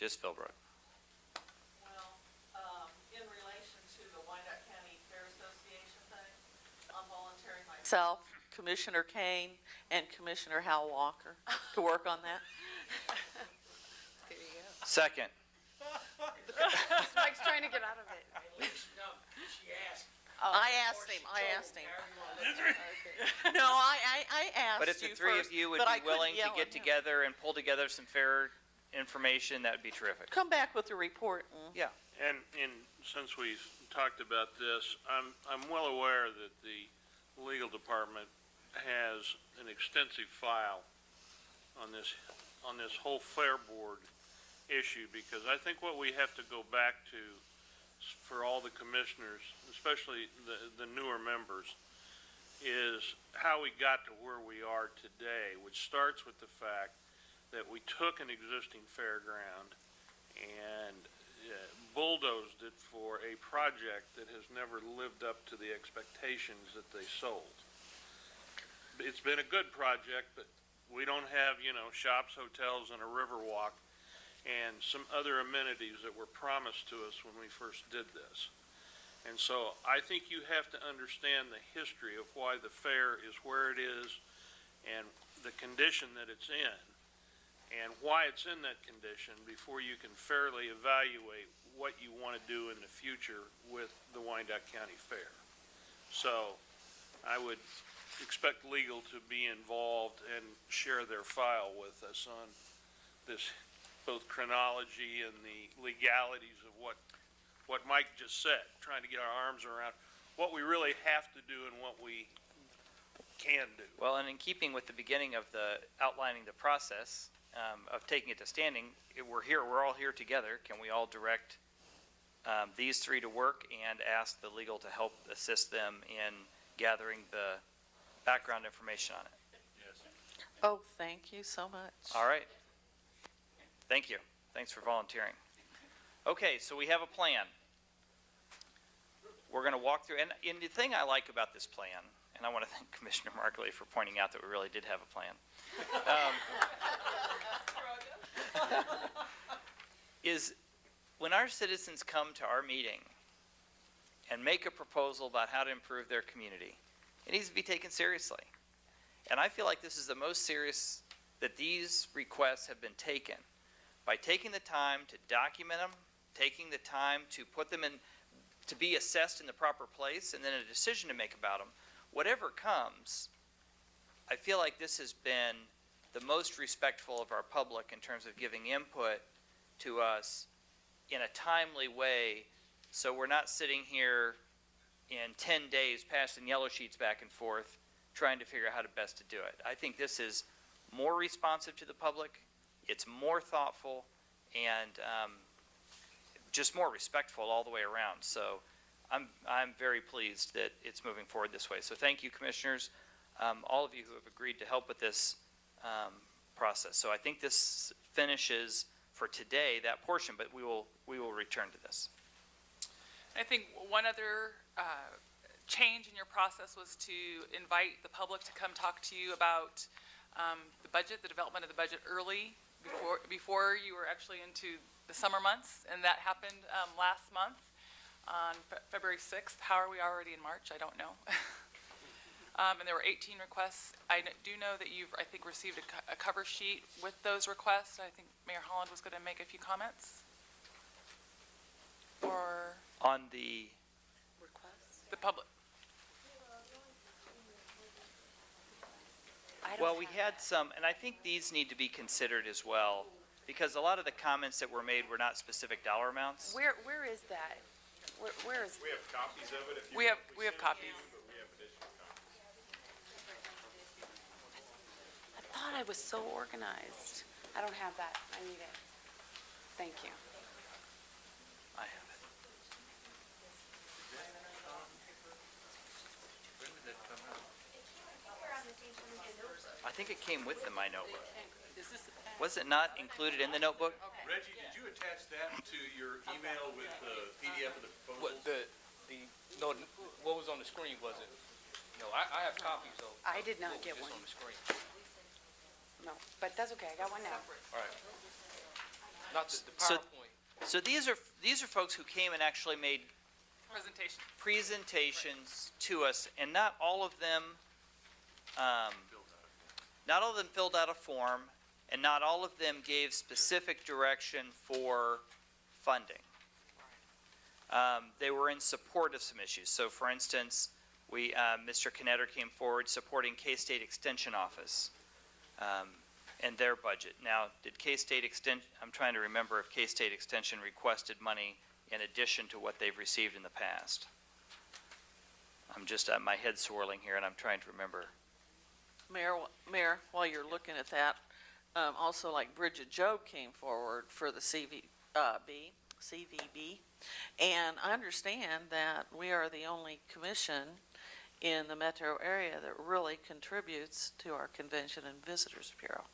Just Philbrook. Well, in relation to the Wyandotte County Fair Association thing, I'm volunteering myself, Commissioner Kane, and Commissioner Hal Walker to work on that. There you go. Second. Mike's trying to get out of it. No, she asked. I asked him. Okay. No, I asked But if the you three first, of you would but I be couldn't willing to yell get at him. together and pull together some fair information, that would be terrific. Come back with a report. Yeah. And since we've talked about this, I'm well aware that the legal department has an extensive file on this whole fair board issue, because I think what we have to go back to for all the commissioners, especially the newer members, is how we got to where we are today, which starts with the fact that we took an existing fairground and bulldozed it for a project that has never lived up to the expectations that they sold. It's been a good project, but we don't have, shops, hotels, and a river walk and some other amenities that were promised to us when we first did this. And so I think you have to understand the history of why the fair is where it is and the condition that it's in and why it's in that condition before you can fairly evaluate what you want to do in the future with the Wyandotte County Fair. So I would expect legal to be involved and share their file with us on this, both chronology and the legalities of what Mike just said, trying to get our arms around what we really have to do and what we can do. Well, and in keeping with the beginning of the outlining the process of taking it to standing, we're all here together. Can we all direct these three to work and ask the legal to help assist them in gathering the background information on it? Yes. Oh, thank you so much. All right. Thank you. Thanks for volunteering. Okay, so we have a plan. We're going to walk through, and the thing I like about this plan, and I want to thank Commissioner Markley for pointing out that we really did have a plan, is when our citizens come to our meeting and make a proposal about how to improve their community, it needs to be taken seriously. And I feel like this is the most serious that these requests have been taken, by taking the time to document them, taking the time to put them in, to be assessed in the proper place, and then a decision to make about them. Whatever comes, I feel like this has been the most respectful of our public in terms of giving input to us in a timely way, so we're not sitting here in 10 days passing yellow sheets back and forth trying to figure out how to best to do it. I think this is more responsive to the public, it's more thoughtful, and just more respectful all the way around. So I'm very pleased that it's moving forward this way. So thank you, commissioners, all of you who have agreed to help with this process. So I think this finishes for today that portion, but we will return to this. I think one other change in your process was to invite the public to come talk to you about the budget, the development of the budget early, before you were actually into the summer months, and that happened last month on February 6th. How are we already in March? I don't know. And there were 18 requests. I do know that you've, I think, received a cover sheet with those requests. I think Mayor Holland was going to make a few comments. Or On the Requests? the public. Well, we had some, and I think these need to be considered as well, because a lot of the comments that were made were not specific dollar amounts. Where is that? Where is? We have copies of it if you We have send it to copies. you, but we have additional copies. I thought I was so organized. I don't have that. I need it. Thank you. I have it. I think it came with my notebook. Was it not included in the notebook? Reggie, did you attach that to your email with the PDF of the What proposals? no, what was on the screen wasn't, no, I have copies of. I did not get just one. on the screen. No, but that's okay. I got one now. All right. Not the So- PowerPoint. So these are folks who came and actually made Presentation. presentations to us, and not all of them filled out a form, and not all of them gave specific direction for funding. They were in support of some issues. So for instance, Mr. Knetter came forward supporting K-State Extension Office and their budget. Now, did K-State I'm trying to remember if K-State Extension requested money in addition to what they've received in the past. I'm just, my head's swirling here, and I'm trying to remember. Mayor, while you're looking at that, also like Bridget Job came forward for the CVB. And I understand that we are the only commission in the metro area that really contributes to our Convention and Visitors Bureau,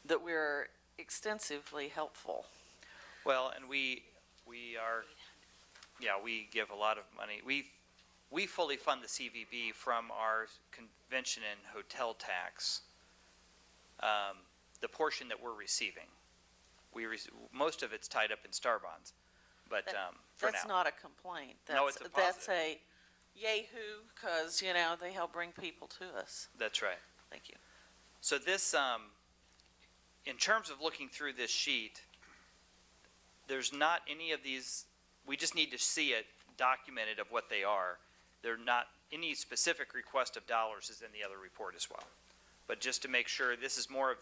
that we're extensively helpful. Well, and we give a lot of money. We fully fund the CVB from our convention and hotel tax, the portion that we're receiving. Most of it's tied up in star bonds, but for now. That's not a complaint. No, it's a That's positive. a yay-hoo, because, they help bring people to us. That's right. Thank you. So this, in terms of looking through this sheet, there's not any of these, we just need to see it documented of what they are. They're not, any specific request of dollars is in the other report as well. But just to make sure, this is more of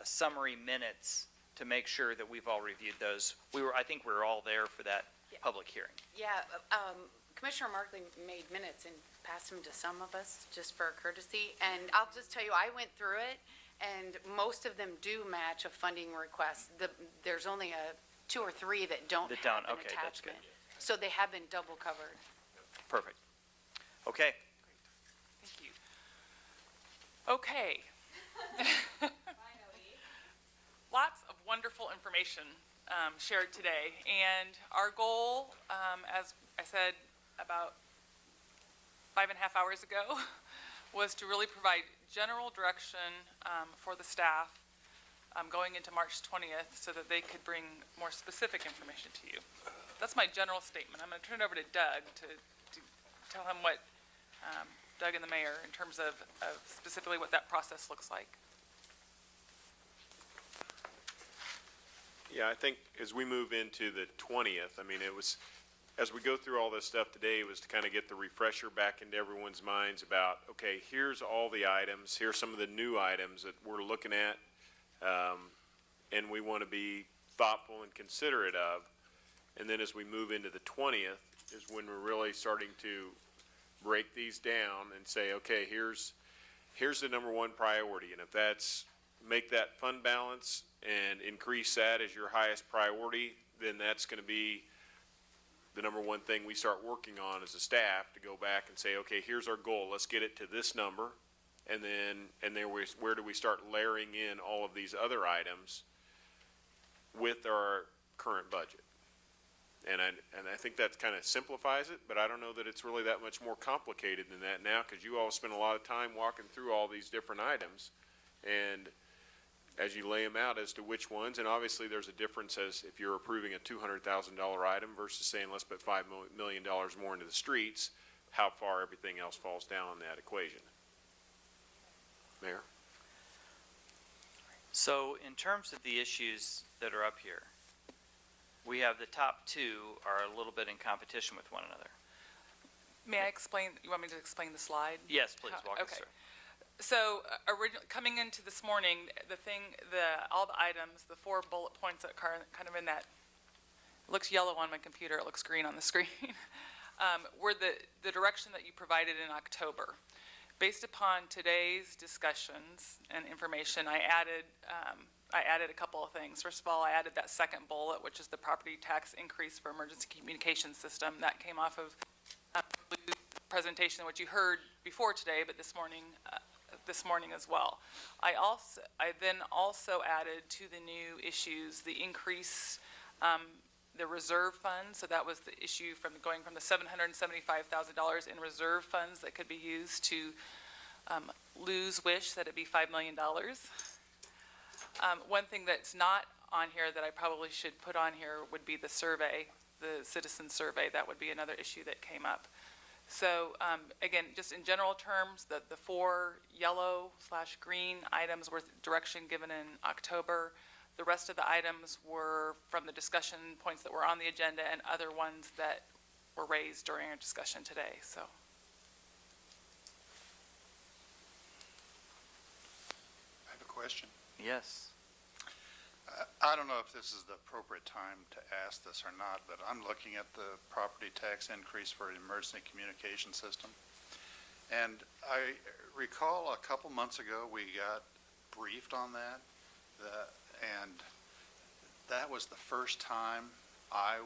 a summary minutes to make sure that we've all reviewed those. I think we were all there for that public hearing. Yeah, Commissioner Markley made minutes and passed them to some of us, just for courtesy. And I'll just tell you, I went through it, and most of them do match a funding request. There's only 2 or 3 that don't That have don't, an okay, that's good. attachment. So they have been double covered. Perfect. Okay. Thank you. Okay. Lots of wonderful information shared today, and our goal, as I said about 5.5 hours ago, was to really provide general direction for the staff going into March 20th so that they could bring more specific information to you. That's my general statement. I'm going to turn it over to Doug to tell him what, Doug and the mayor, in terms of specifically what that process looks like. Yeah, I think as we move into the 20th, as we go through all this stuff today, it was to kind of get the refresher back into everyone's minds about, okay, here's all the items, here's some of the new items that we're looking at, and we want to be thoughtful and considerate of. And then as we move into the 20th is when we're really starting to break these down and say, okay, here's the number one priority. And if that's make that fund balance and increase that as your highest priority, then that's going to be the number one thing we start working on as a staff, to go back and say, okay, here's our goal. Let's get it to this number. And then where do we start layering in all of these other items with our current budget? And I think that kind of simplifies it, but I don't know that it's really that much more complicated than that now, because you all spend a lot of time walking through all these different items, and as you lay them out as to which ones, and obviously there's a difference as if you're approving a $200,000 item versus saying let's put $5 million more into the streets, how far everything else falls down on that equation. Mayor? So in terms of the issues that are up here, we have the top 2 are a little bit in competition with one another. May I explain, you want me to explain the slide? Yes, please, walk us Okay. through. So coming into this morning, all the items, the 4 bullet points that are kind of in that, it looks yellow on my computer, it looks green on the screen, were the direction that you provided in October. Based upon today's discussions and information, I added a couple of things. First of all, I added that second bullet, which is the property tax increase for emergency communications system. That came off of the presentation, which you heard before today, but this morning as well. I then also added to the new issues the increase, the reserve fund. So that was the issue from going from the $775,000 in reserve funds that could be used to lose wish that it be $5 million. One thing that's not on here that I probably should put on here would be the survey, the citizen survey. That would be another issue that came up. So, again, just in general terms, the four yellow/green items were direction given in October. The rest of the items were from the discussion points that were on the agenda and other ones that were raised during our discussion today, so. I have a question. Yes. I don't know if this is the appropriate time to ask this or not, but I'm looking at the property tax increase for an emergency communication system. And I recall a couple months ago, we got briefed on that. And that was the first time I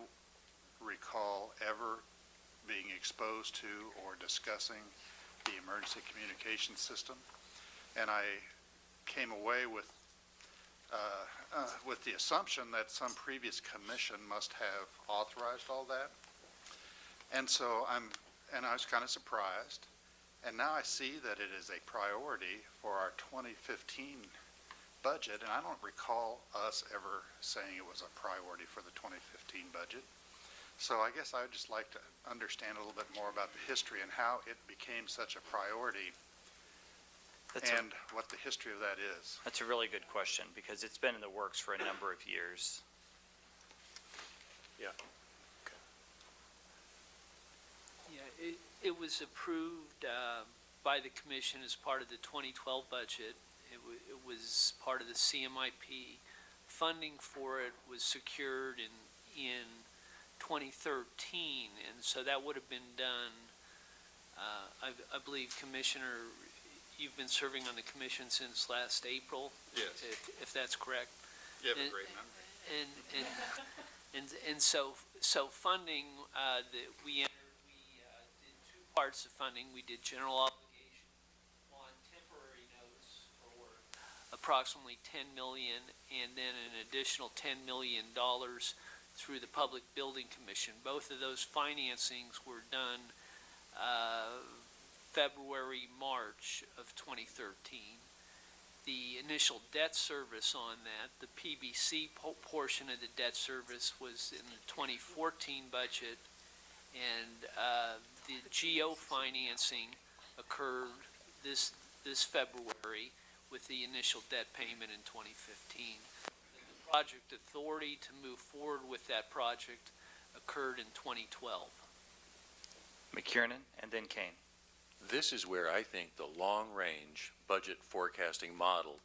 recall ever being exposed to or discussing the emergency communication system. And I came away with the assumption that some previous commission must have authorized all that. And so I was kind of surprised. And now I see that it is a priority for our 2015 budget, and I don't recall us ever saying it was a priority for the 2015 budget. So I guess I would just like to understand a little bit more about the history and how it became such a priority and what the history of that is. That's a really good question, because it's been in the works for a number of years. Yeah. Yeah, it was approved by the commission as part of the 2012 budget. It was part of the CMIP. Funding for it was secured in 2013, and so that would have been done, I believe, Commissioner, you've been serving on the commission since last April? Yes. If that's correct. You have a great memory. And so funding, we did two parts of funding. We did general obligation on temporary notes for approximately $10 million, and then an additional $10 million through the Public Building Commission. Both of those financings were done February, March of 2013. The initial debt service on that, the PBC portion of the debt service, was in the 2014 budget, and the GO financing occurred this February with the initial debt payment in 2015. The project authority to move forward with that project occurred in 2012. McKiernan and then Kane. This is where I think the long-range budget forecasting model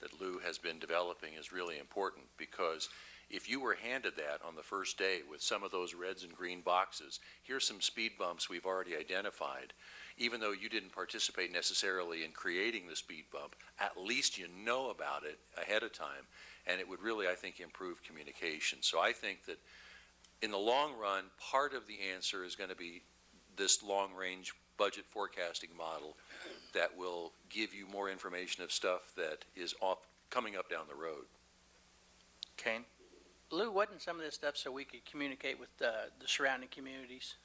that Lou has been developing is really important, because if you were handed that on the first day with some of those reds and green boxes, here's some speed bumps we've already identified, even though you didn't participate necessarily in creating the speed bump, at least you know about it ahead of time, and it would really, I think, improve communication. So I think that in the long run, part of the answer is going to be this long-range budget forecasting model that will give you more information of stuff that is coming up down the road. Kane? Lou, wasn't some of this stuff so we could communicate with the surrounding communities?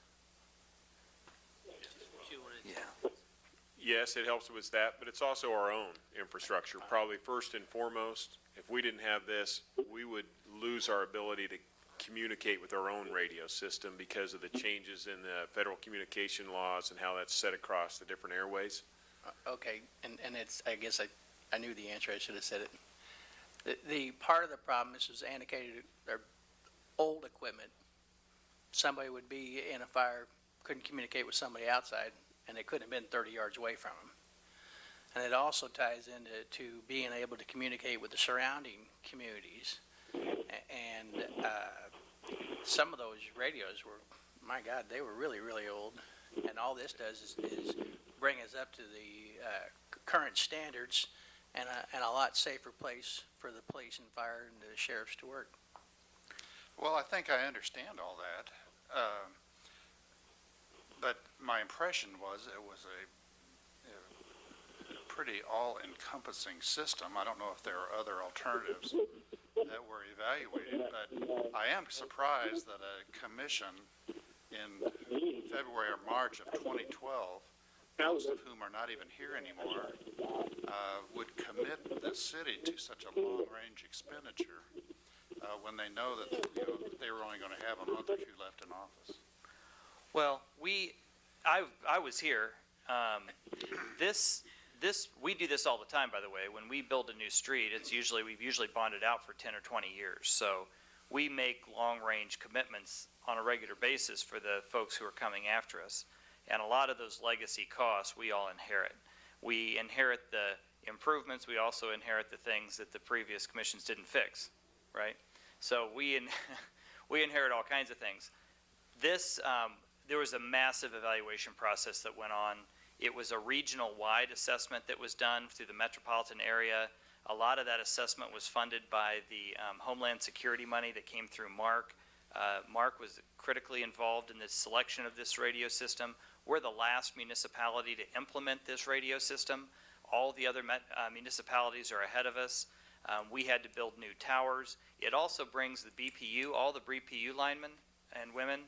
Yeah. Yes, it helps with that, but it's also our own infrastructure. Probably first and foremost, if we didn't have this, we would lose our ability to communicate with our own radio system because of the changes in the federal communication laws and how that's set across the different airways. Okay, and it's, I guess I knew the answer, I should have said it. The part of the problem, this was indicated, they're old equipment. Somebody would be in a fire, couldn't communicate with somebody outside, and they couldn't have been 30 yards away from them. And it also ties into being able to communicate with the surrounding communities. And some of those radios were, my God, they were really, really old. And all this does is bring us up to the current standards and a lot safer place for the police and fire and the sheriffs to work. Well, I think I understand all that. But my impression was it was a pretty all-encompassing system. I don't know if there are other alternatives that were evaluated, but I am surprised that a commission in February or March of 2012, most of whom are not even here anymore, would commit the city to such a long-range expenditure. when they know that, they were only going to have a month or two left in office? Well, I was here. We do this all the time, by the way. When we build a new street, we've usually bonded out for 10 or 20 years. So we make long-range commitments on a regular basis for the folks who are coming after us. And a lot of those legacy costs, we all inherit. We inherit the improvements. We also inherit the things that the previous commissions didn't fix, right? So we inherit all kinds of things. There was a massive evaluation process that went on. It was a regional-wide assessment that was done through the metropolitan area. A lot of that assessment was funded by the Homeland Security money that came through Mark. Mark was critically involved in the selection of this radio system. We're the last municipality to implement this radio system. All the other municipalities are ahead of us. We had to build new towers. It also brings the BPU, all the BPU linemen and women,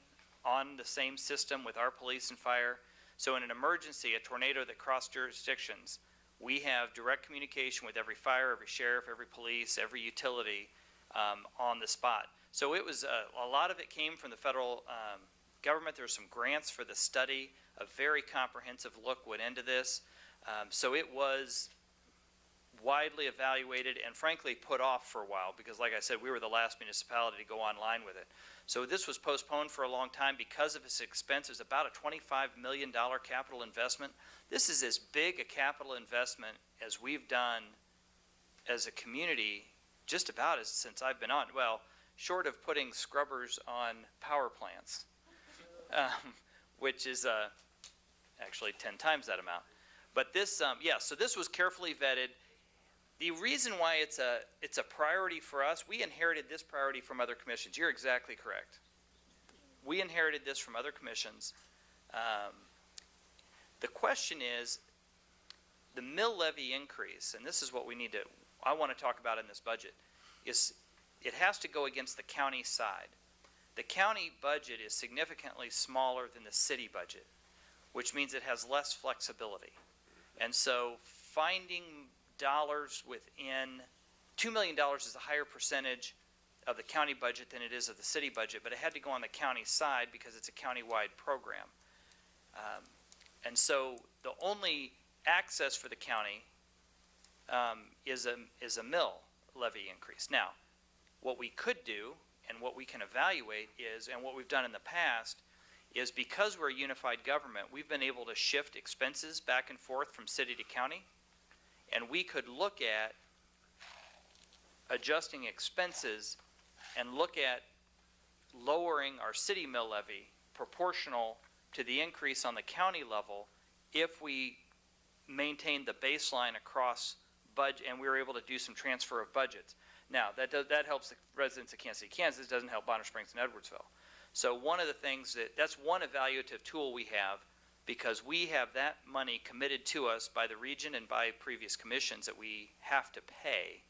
on the same system with our police and fire. So in an emergency, a tornado that crossed jurisdictions, we have direct communication with every fire, every sheriff, every police, every utility on the spot. So it was a lot of it came from the federal government. There were some grants for the study. A very comprehensive look went into this. So it was widely evaluated and frankly put off for a while because, like I said, we were the last municipality to go online with it. So this was postponed for a long time because of its expense. It was about a $25 million capital investment. This is as big a capital investment as we've done as a community just about since I've been on. Well, short of putting scrubbers on power plants, which is actually 10 times that amount. But this, so this was carefully vetted. The reason why it's a priority for us, we inherited this priority from other commissions. You're exactly correct. We inherited this from other commissions. The question is, the mill levy increase, and this is what I want to talk about in this budget, is it has to go against the county side. The county budget is significantly smaller than the city budget, which means it has less flexibility. And so finding dollars within, $2 million is a higher percentage of the county budget than it is of the city budget, but it had to go on the county side because it's a county-wide program. And so the only access for the county is a mill levy increase. Now, what we could do and what we can evaluate is, and what we've done in the past, is because we're a unified government, we've been able to shift expenses back and forth from city to county, and we could look at adjusting expenses and look at lowering our city mill levy proportional to the increase on the county level if we maintain the baseline across budget and we were able to do some transfer of budgets. Now, that helps the residents of Kansas City, Kansas. It doesn't help Bonner Springs and Edwardsville. So one of the things that's one evaluative tool we have, because we have that money committed to us by the region and by previous commissions that we have to pay.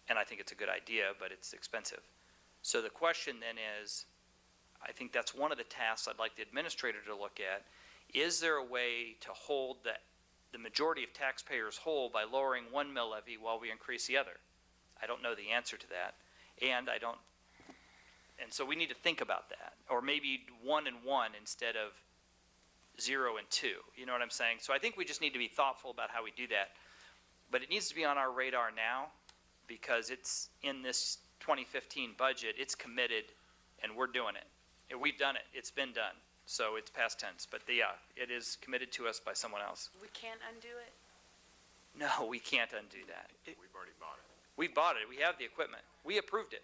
And I think it's a good idea, but it's expensive. So the question then is, I think that's one of the tasks I'd like the administrator to look at. Is there a way to hold the majority of taxpayers whole by lowering one mill levy while we increase the other? I don't know the answer to that. And so we need to think about that. Or maybe 1 and 1 instead of 0 and 2. You know what I'm saying? So I think we just need to be thoughtful about how we do that. But it needs to be on our radar now because it's in this 2015 budget. It's committed, and we're doing it. We've done it. It's been done. So it's past tense. But yeah, it is committed to us by someone else. We can't undo it? No, we can't undo that. We've already bought it. We bought it. We have the equipment. We approved it.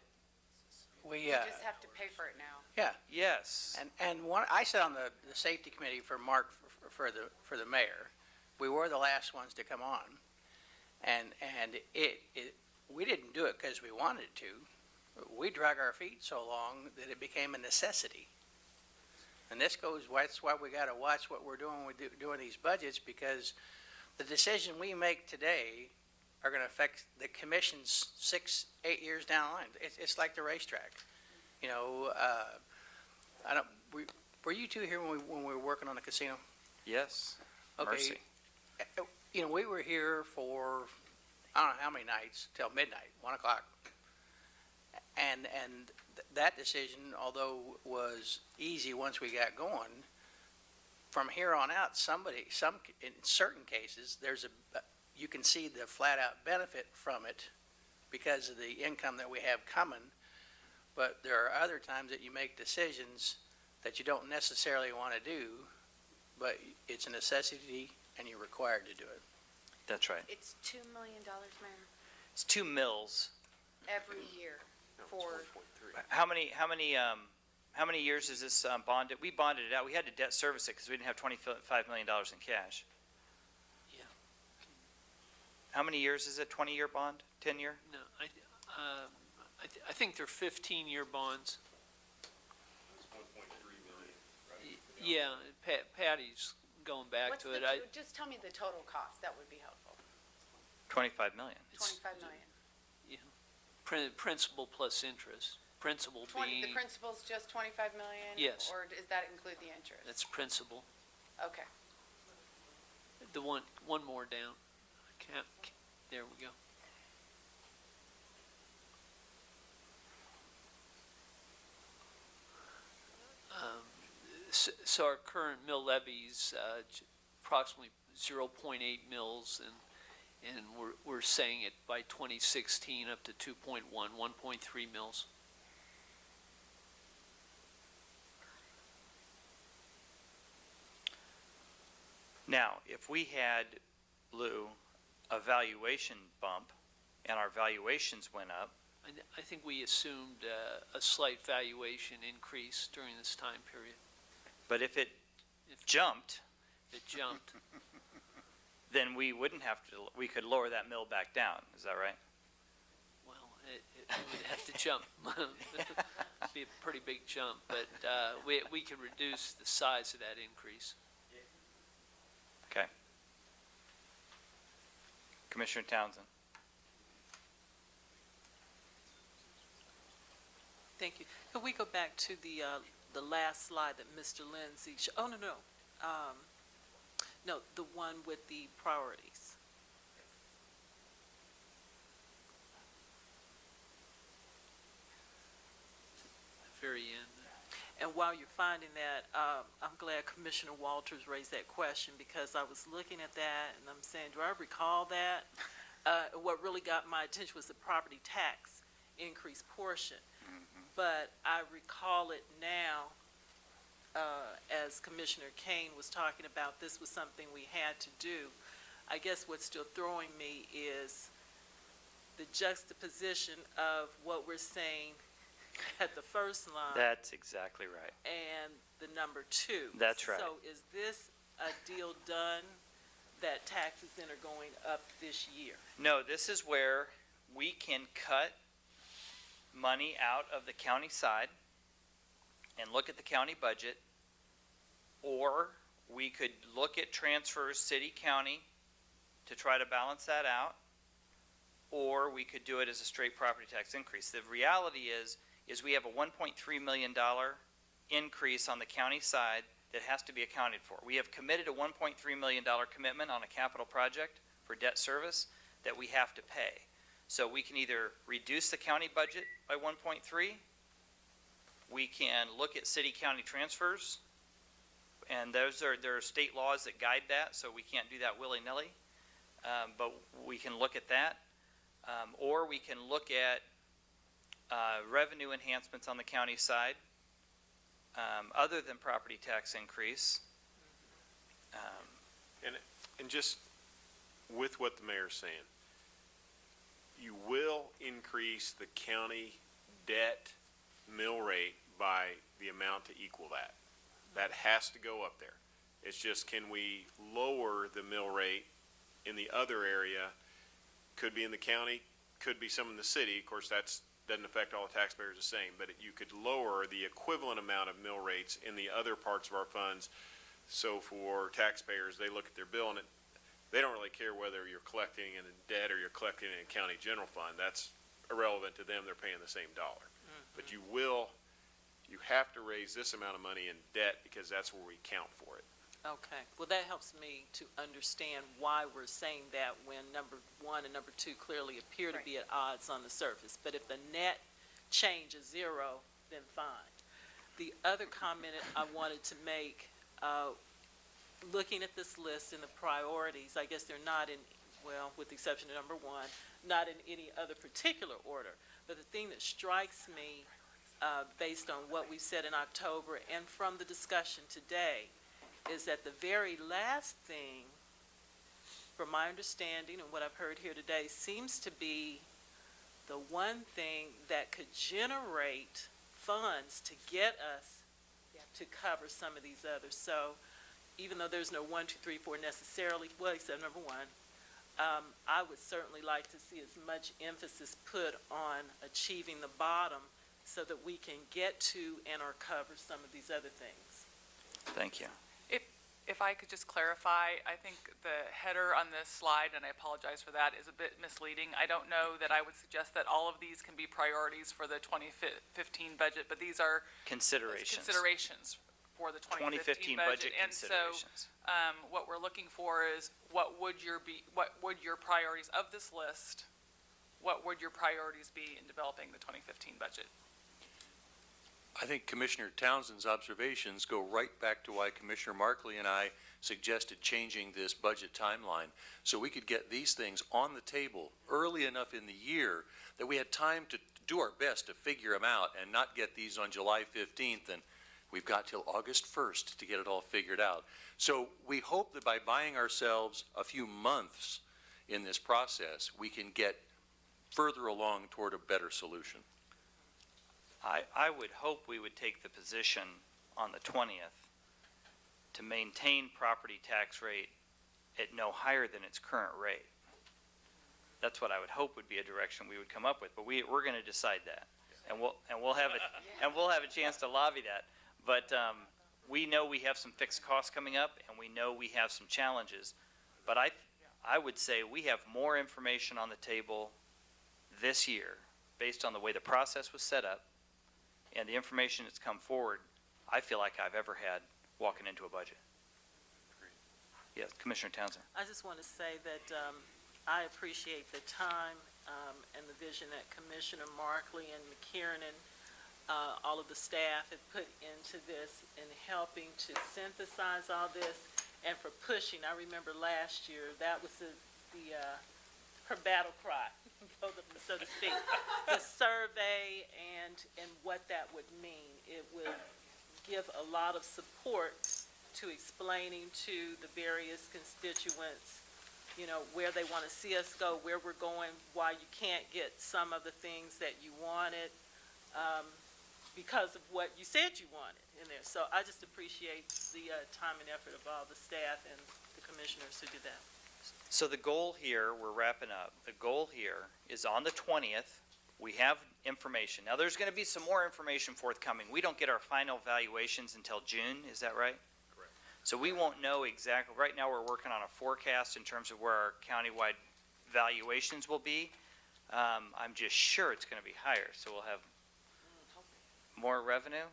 We just have to pay for it now. Yeah, Yes. and I sat on the safety committee for Mark for the mayor. We were the last ones to come on, and we didn't do it because we wanted to. We drug our feet so long that it became a necessity. And that's why we got to watch what we're doing with doing these budgets, because the decision we make today are going to affect the commission's 6-8 years down the line. It's like the racetrack. You know, were you two here when we were working on the casino? Yes. Okay. Mercy. You know, we were here for, I don't know how many nights, till midnight, 1 o'clock. And that decision, although was easy once we got going, from here on out, in certain cases, you can see the flat-out benefit from it because of the income that we have coming. But there are other times that you make decisions that you don't necessarily want to do, but it's a necessity and you're required to do it. That's right. It's $2 million, Mayor, It's 2 mills. every year for, How many years is this bonded? We bonded it out. We had to debt service it because we didn't have $25 million in cash. Yeah. How many years is it? 20-year bond? 10-year? No, I think they're 15-year bonds. Yeah, Patty's going back what's to the, it. just tell me the total cost, that would be helpful. 25 million. 25 million. Principal plus interest. Principal The being, principal's just 25 million? Yes. Or does that include the interest? that's principal. Okay. The one more down. There we go. So our current mill levies, approximately 0.8 mils, and we're saying it by 2016 up to 2.1, 1.3 mils. Now, if we had, Lou, a valuation bump and our valuations went up, I think we assumed a slight valuation increase during this time period. but if it If jumped, it jumped, then we wouldn't have to, we could lower that mill back down. Is that right? well, it would have to jump. Be a pretty big jump, but we could reduce the size of that increase. Okay. Commissioner Townsend. Thank you. Could we go back to the last slide that Mr. Lindsay, oh, no, no. No, the one with the priorities. Very end. And while you're finding that, I'm glad Commissioner Walters raised that question because I was looking at that and I'm saying, do I recall that? What really got my attention was the property tax increase portion. But I recall it now, as Commissioner Kane was talking about, this was something we had to do. I guess what's still throwing me is the juxtaposition of what we're saying at the first line. That's exactly right. And the number 2. That's right. So is this a deal done that taxes then are going up this year? No, this is where we can cut money out of the county side and look at the county budget, or we could look at transfers city-county to try to balance that out, or we could do it as a straight property tax increase. The reality is we have a $1.3 million increase on the county side that has to be accounted for. We have committed a $1.3 million commitment on a capital project for debt service that we have to pay. So we can either reduce the county budget by 1.3, we can look at city-county transfers, and there are state laws that guide that, so we can't do that willy-nilly, but we can look at that. Or we can look at revenue enhancements on the county side, other than property tax increase. And just with what the mayor's saying, you will increase the county debt mill rate by the amount to equal that. That has to go up there. It's just, can we lower the mill rate in the other area? Could be in the county, could be some in the city. Of course, that doesn't affect all the taxpayers the same, but you could lower the equivalent amount of mill rates in the other parts of our funds. So for taxpayers, they look at their bill and they don't really care whether you're collecting in a debt or you're collecting in a county general fund. That's irrelevant to them. They're paying the same dollar. But you have to raise this amount of money in debt because that's where we count for it. Okay, well, that helps me to understand why we're saying that when number 1 and number 2 clearly appear to be at odds on the surface. But if the net change is zero, then fine. The other comment I wanted to make, looking at this list and the priorities, I guess they're not in, well, with the exception of number one, not in any other particular order. But the thing that strikes me, based on what we said in October and from the discussion today, is that the very last thing, from my understanding and what I've heard here today, seems to be the one thing that could generate funds to get us to cover some of these others. So even though there's no 1, 2, 3, 4 necessarily, well, except number one, I would certainly like to see as much emphasis put on achieving the bottom so that we can get to and or cover some of these other things. Thank you. If I could just clarify, I think the header on this slide, and I apologize for that, is a bit misleading. I don't know that I would suggest that all of these can be priorities for the 2015 budget, but these are Considerations. For the 2015 2015 budget And so, considerations. what we're looking for is what would your priorities of this list, what would your priorities be in developing the 2015 budget? I think Commissioner Townsend's observations go right back to why Commissioner Markley and I suggested changing this budget timeline, so we could get these things on the table early enough in the year that we had time to do our best to figure them out and not get these on July 15th, and we've got till August 1st to get it all figured out. So we hope that by buying ourselves a few months in this process, we can get further along toward a better solution. I would hope we would take the position on the 20th to maintain property tax rate at no higher than its current rate. That's what I would hope would be a direction we would come up with, but we're going to decide that. And we'll have a chance to lobby that. But we know we have some fixed costs coming up, and we know we have some challenges. But I would say we have more information on the table this year based on the way the process was set up and the information that's come forward, I feel like I've ever had walking into a budget. Yes, Commissioner Townsend. I just want to say that I appreciate the time and the vision that Commissioner Markley and McKiernan, all of the staff have put into this in helping to synthesize all this and for pushing. I remember last year, that was her battle cry, so to speak. The survey and what that would mean. It would give a lot of support to explaining to the various constituents, you know, where they want to see us go, where we're going, why you can't get some of the things that you wanted because of what you said you wanted in there. So I just appreciate the time and effort of all the staff and the commissioners who did that. So the goal here, we're wrapping up, the goal here is on the 20th, we have information. Now, there's going to be some more information forthcoming. We don't get our final valuations until June, is that right? Correct. So we won't know exactly. Right now, we're working on a forecast in terms of where our countywide valuations will be. I'm just sure it's going to be higher, so we'll have more revenue,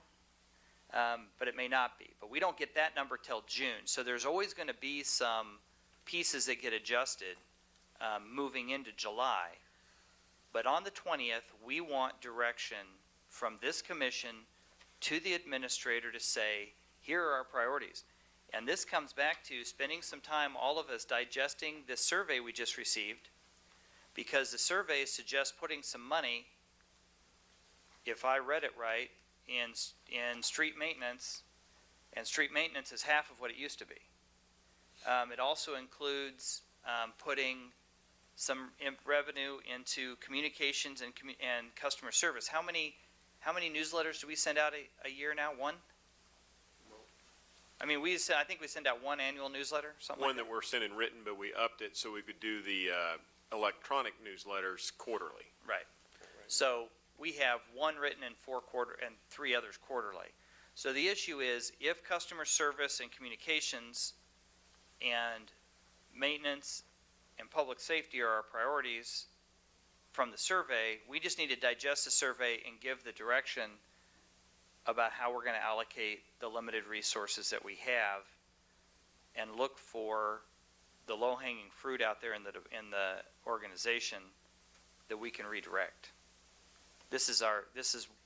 but it may not be. But we don't get that number till June, so there's always going to be some pieces that get adjusted moving into July. But on the 20th, we want direction from this commission to the administrator to say, here are our priorities. And this comes back to spending some time, all of us, digesting this survey we just received, because the survey suggests putting some money, if I read it right, in street maintenance, and street maintenance is half of what it used to be. It also includes putting some revenue into communications and customer service. How many newsletters do we send out a year now? One? I mean, I think we send out one annual newsletter, something One like that we're sending written, but we upped it so we could do the electronic newsletters quarterly. Right. So we have one written and 3 others quarterly. So the issue is, if customer service and communications and maintenance and public safety are our priorities from the survey, we just need to digest the survey and give the direction about how we're going to allocate the limited resources that we have and look for the low-hanging fruit out there in the organization that we can redirect.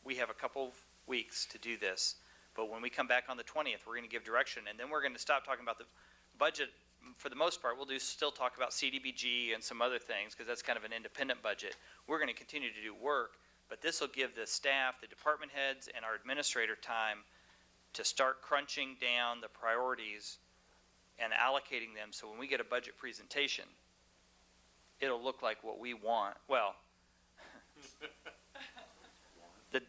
we have a couple of weeks to do this, but when we come back on the 20th, we're going to give direction, and then we're going to stop talking about the budget. For the most part, we'll still talk about CDBG and some other things, because that's kind of an independent budget. We're going to continue to do work, but this will give the staff, the department heads, and our administrator time to start crunching down the priorities and allocating them, so when we get a budget presentation, it'll look like what we want. Well,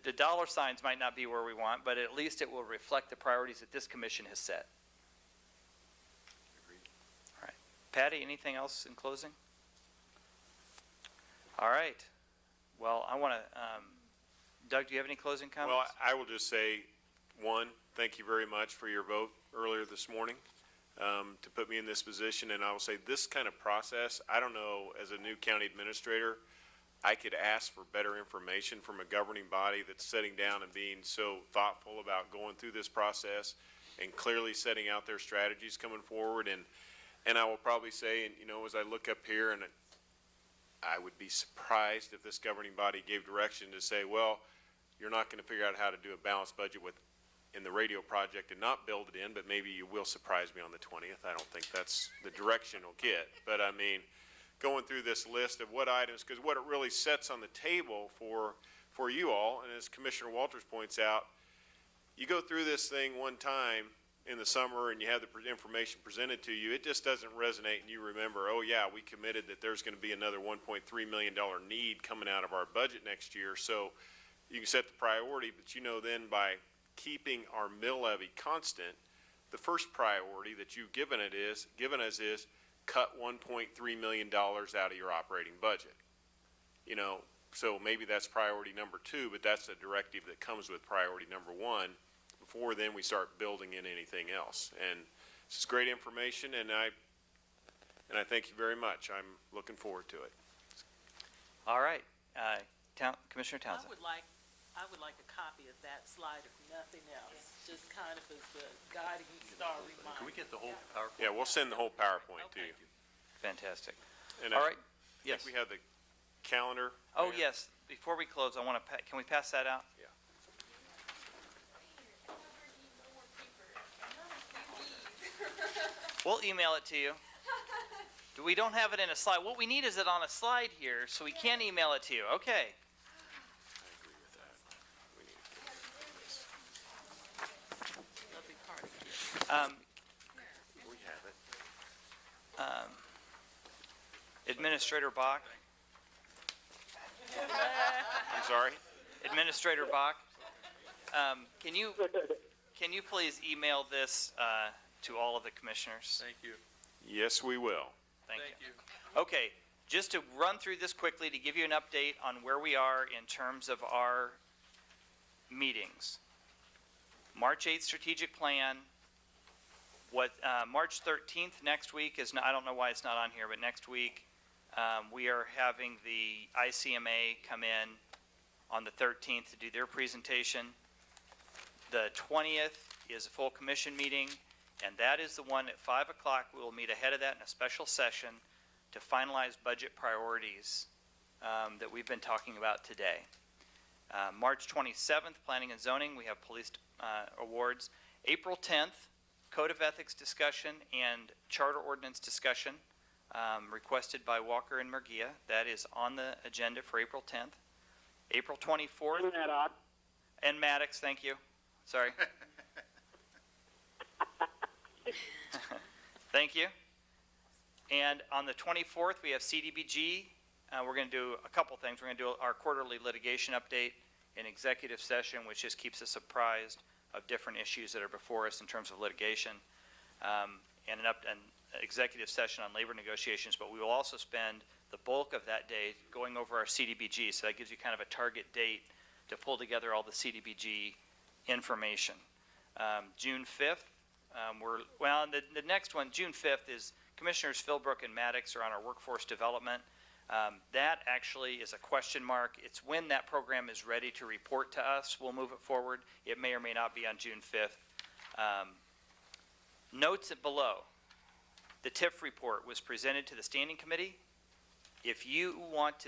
the dollar signs might not be where we want, but at least it will reflect the priorities that this commission has set. All right. Patty, anything else in closing? All right. Well, I want to, Doug, do you have any closing comments? Well, I will just say, one, thank you very much for your vote earlier this morning to put me in this position. And I will say this kind of process, I don't know, as a new county administrator, I could ask for better information from a governing body that's sitting down and being so thoughtful about going through this process and clearly setting out their strategies coming forward. And I will probably say, and you know, as I look up here, and I would be surprised if this governing body gave direction to say, well, you're not going to figure out how to do a balanced budget in the radio project and not build it in, but maybe you will surprise me on the 20th. I don't think that's the direction we'll get. But I mean, going through this list of what items, because what it really sets on the table for you all, and as Commissioner Walters points out, you go through this thing one time in the summer and you have the information presented to you, it just doesn't resonate, and you remember, oh yeah, we committed that there's going to be another $1.3 million need coming out of our budget next year. So you can set the priority, but you know then by keeping our mill levy constant, the first priority that you've given us is cut $1.3 million out of your operating budget. You know, so maybe that's priority number 2, but that's a directive that comes with priority number 1. Before then, we start building in anything else. And this is great information, and I thank you very much. I'm looking forward to it. All right. Commissioner Townsend. I would like a copy of that slide, if nothing else, just kind of as the guiding star reminder. Can we get the whole PowerPoint? Yeah, we'll send the whole PowerPoint to you. Fantastic. And All right. I Yes. think we have the calendar. Oh, Yeah. yes. Before we close, I want to, can we pass that out? Yeah. We'll email it to you. We don't have it in a slide. What we need is it on a slide here, so we can email it to you. Okay. I agree with that. We need to get this. Lovely party. We have it. Administrator Bach. I'm sorry? Administrator Bach, can you please email this to all of the commissioners? Thank you. Yes, we will. Thank you. Okay, just to run through this quickly to give you an update on where we are in terms of our meetings. March 8th strategic plan. March 13th next week is, I don't know why it's not on here, but next week we are having the ICMA come in on the 13th to do their presentation. The 20th is a full commission meeting, and that is the one at 5 o'clock. We will meet ahead of that in a special session to finalize budget priorities that we've been talking about today. March 27th, Planning and Zoning, we have police awards. April 10th, Code of Ethics discussion and Charter Ordinance discussion requested by Walker and Murguia. That is on the agenda for April 10th. April 24th. And Maddox, thank you. Sorry. Thank you. And on the 24th, we have CDBG. We're going to do a couple things. We're going to do our quarterly litigation update in executive session, which just keeps us apprised of different issues that are before us in terms of litigation, and an executive session on labor negotiations. But we will also spend the bulk of that day going over our CDBG. So that gives you kind of a target date to pull together all the CDBG information. June 5th, the next one, June 5th, is Commissioners Philbrook and Maddox are on our workforce development. That actually is a question mark. It's when that program is ready to report to us, we'll move it forward. It may or may not be on June 5th. Notes below. The TIF report was presented to the Standing Committee If you want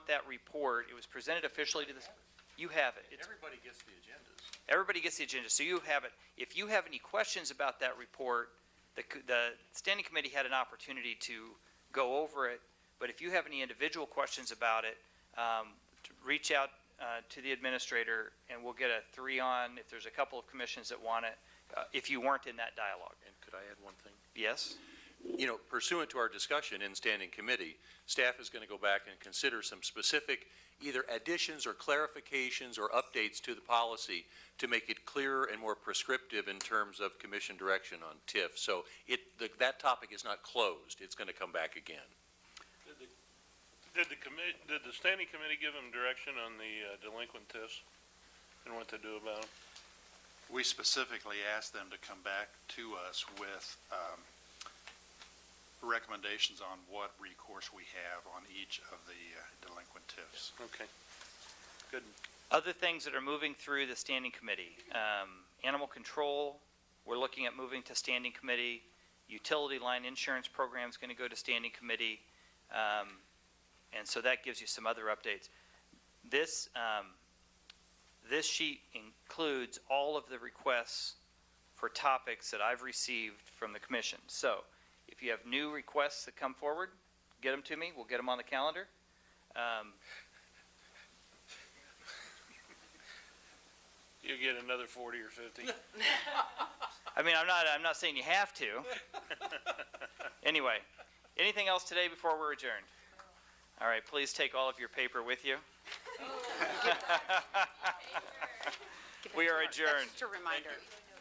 that report, it was presented officially to this, you have it. Everybody gets the agendas. Everybody gets the agenda, so you have it. If you have any questions about that report, the standing committee had an opportunity to go over it, but if you have any individual questions about it, reach out to the administrator, and we'll get a 3-on if there's a couple of commissions that want it, if you weren't in that dialogue. And could I add one thing? Yes? You know, pursuant to our discussion in standing committee, staff is going to go back and consider some specific either additions or clarifications or updates to the policy to make it clearer and more prescriptive in terms of commission direction on TIF. So that topic is not closed. It's going to come back again. Did the standing committee give them direction on the delinquent TIFs and what to do about them? We specifically asked them to come back to us with recommendations on what recourse we have on each of the delinquent TIFs. Okay, good. Other things that are moving through the standing committee, animal control, we're looking at moving to standing committee. Utility line insurance program is going to go to standing committee, and so that gives you some other updates. This sheet includes all of the requests for topics that I've received from the commission. So if you have new requests that come forward, get them to me. We'll get them on the calendar. You get another 40 or 50. I mean, I'm not saying you have to. Anyway, anything else today before we're adjourned? All right, please take all of your paper with you. We are adjourned. That's just a reminder.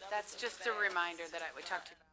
That's just a reminder that we talked about.